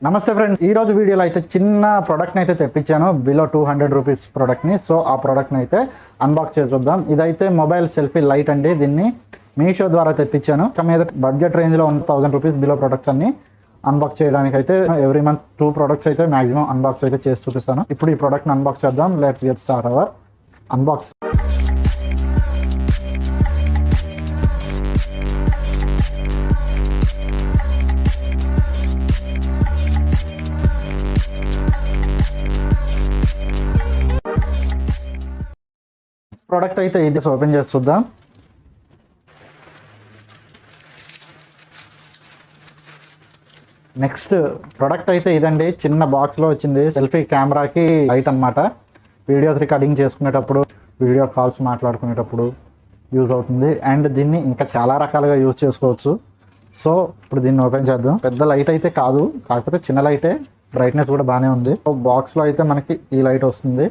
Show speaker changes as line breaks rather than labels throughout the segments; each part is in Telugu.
నమస్తే ఫ్రెండ్స్, ఈ రోజు వీడియోలో అయితే చిన్న ప్రోడక్ట్ని అయితే తెప్పించాను. బిలో 200 రూపీస్ ప్రోడక్ట్ని. సో ఆ ప్రోడక్ట్ని అయితే అన్బాక్స్ చేసి చూద్దాం. ఇదైతే మొబైల్ సెల్ఫీ లైట్ అండి. దీన్ని మీషో ద్వారా తెప్పించాను. మీద బడ్జెట్ రేంజ్లో 1000 రూపీస్ బిలో ప్రోడక్ట్స్ అన్ని అన్బాక్స్ చేయడానికి అయితే ఎవ్రీ మంత్ 2 ప్రోడక్ట్స్ అయితే మాక్సిమం అన్బాక్స్ అయితే చేసి చూపిస్తాను. ఇప్పుడు ఈ ప్రోడక్ట్ని అన్బాక్స్ చేద్దాం. Let's get start our unbox. Product అయితే ఇది ఓపెన్ చేసి చూద్దాం. నెక్స్ట్ ప్రోడక్ట్ అయితే ఇదండి. చిన్న బాక్స్లో వచ్చింది. సెల్ఫీ కెమెరాకి లైట్ అనమాట. వీడియోస్ రికార్డింగ్ చేసుకునేటప్పుడు, వీడియో కాల్స్ మాట్లాడుకునేటప్పుడు యూజ్ అవుతుంది. అండ్ దీన్ని ఇంకా చాలా రకాలుగా యూజ్ చేసుకోవచ్చు. సో ఇప్పుడు దీన్ని ఓపెన్ చేద్దాం. పెద్ద లైట్ అయితే కాదు, కాకపోతే చిన్న లైటే. బ్రైట్నెస్ కూడా బాగానే ఉంది. బాక్స్లో అయితే మనకి ఈ లైట్ వస్తుంది.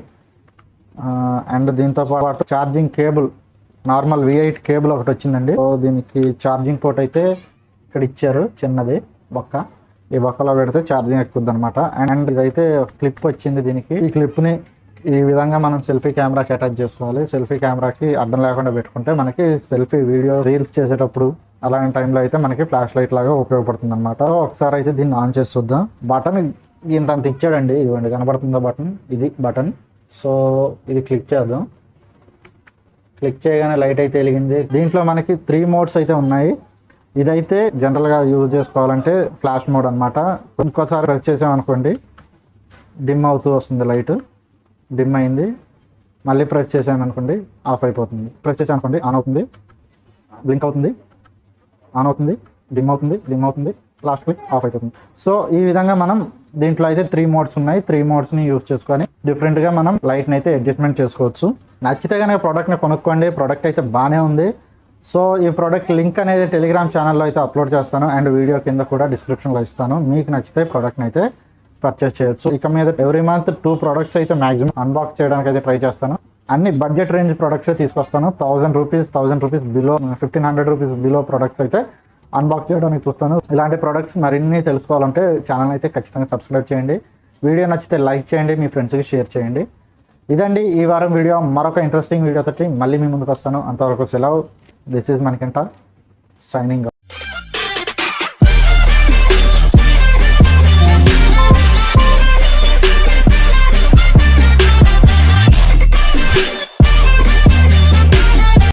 అండ్ దీంతో పాటు charging cable, normal V8 cable ఒకటి వచ్చిందండి. సో దీనికి ఛార్జింగ్ పోర్ట్ అయితే ఇక్కడ ఇచ్చారు, చిన్నది బొక్క. ఈ బొక్కలో పెడితే ఛార్జింగ్ ఎక్కుద్ది అనమాట. అండ్ ఇదైతే క్లిప్ వచ్చింది దీనికి. ఈ క్లిప్ని ఈ విధంగా మనం సెల్ఫీ కెమెరాకి అటాచ్ చేసుకోవాలి. సెల్ఫీ కెమెరాకి అడ్డం లేకుండా పెట్టుకుంటే మనకి సెల్ఫీ వీడియో రీల్స్ చేసేటప్పుడు అలాంటి టైంలో అయితే మనకి ఫ్లాష్ లైట్ లాగా ఉపయోగపడుతుంది అనమాట. ఒకసారి అయితే దీన్ని ఆన్ చేసి చూద్దాం. బటన్ ఇంత ఇచ్చాడండి. ఇదిగోండి, కనబడుతుందా బటన్? ఇది బటన్. సో ఇది క్లిక్ చేద్దాం. క్లిక్ చేయగానే లైట్ అయితే వెలిగింది. దీంట్లో మనకి 3 మోడ్స్ అయితే ఉన్నాయి. ఇదైతే జనరల్గా యూజ్ చేసుకోవాలంటే ఫ్లాష్ మోడ్ అనమాట. ఇంకోసారి ప్రెస్ చేసామనుకోండి డిమ్ అవుతూ వస్తుంది లైట్. డిమ్ అయింది. మళ్ళీ ప్రెస్ చేసాను అనుకోండి ఆఫ్ అయిపోతుంది. ప్రెస్ చేసాను అనుకోండి ఆన్ అవుతుంది, బ్లింక్ అవుతుంది, ఆన్ అవుతుంది, డిమ్ అవుతుంది, డిమ్ అవుతుంది, లాస్ట్ క్లిక్ ఆఫ్ అయిపోతుంది. సో ఈ విధంగా మనం దీంట్లో అయితే 3 మోడ్స్ ఉన్నాయి. 3 మోడ్స్ని యూజ్ చేసుకొని డిఫరెంట్గా మనం లైట్ని అయితే అడ్జస్ట్మెంట్ చేసుకోవచ్చు. నచ్చితే కనుక ప్రోడక్ట్ని కొనుక్కోండి. ప్రోడక్ట్ అయితే బాగానే ఉంది. సో ఈ ప్రోడక్ట్ లింక్ అనేది టెలిగ్రామ్ ఛానల్లో అయితే అప్లోడ్ చేస్తాను. అండ్ వీడియో కింద కూడా డిస్క్రిప్షన్లో ఇస్తాను. మీకు నచ్చితే ప్రోడక్ట్ని అయితే పర్చేస్ చేయొచ్చు. ఇక మీద ఎవ్రీ మంత్ 2 ప్రోడక్ట్స్ అయితే మ్యాక్సిమం అన్బాక్స్ చేయడానికి అయితే ట్రై చేస్తాను. అన్ని బడ్జెట్ రేంజ్ ప్రోడక్ట్సే తీసుకొస్తాను. 1000 rupees below, 1500 rupees below products అయితే అన్బాక్స్ చేయడానికి చూస్తాను. ఇలాంటి ప్రోడక్ట్స్ మరిన్ని తెలుసుకోవాలంటే ఛానల్ అయితే ఖచ్చితంగా సబ్స్క్రైబ్ చేయండి. వీడియో నచ్చితే లైక్ చేయండి, మీ ఫ్రెండ్స్కి షేర్ చేయండి. ఇదండి ఈ వారం వీడియో. మరొక ఇంట్రెస్టింగ్ వీడియోతో మళ్ళీ మీ ముందుకు వస్తాను. అంతవరకు సెలవు. This is Manikanta signing.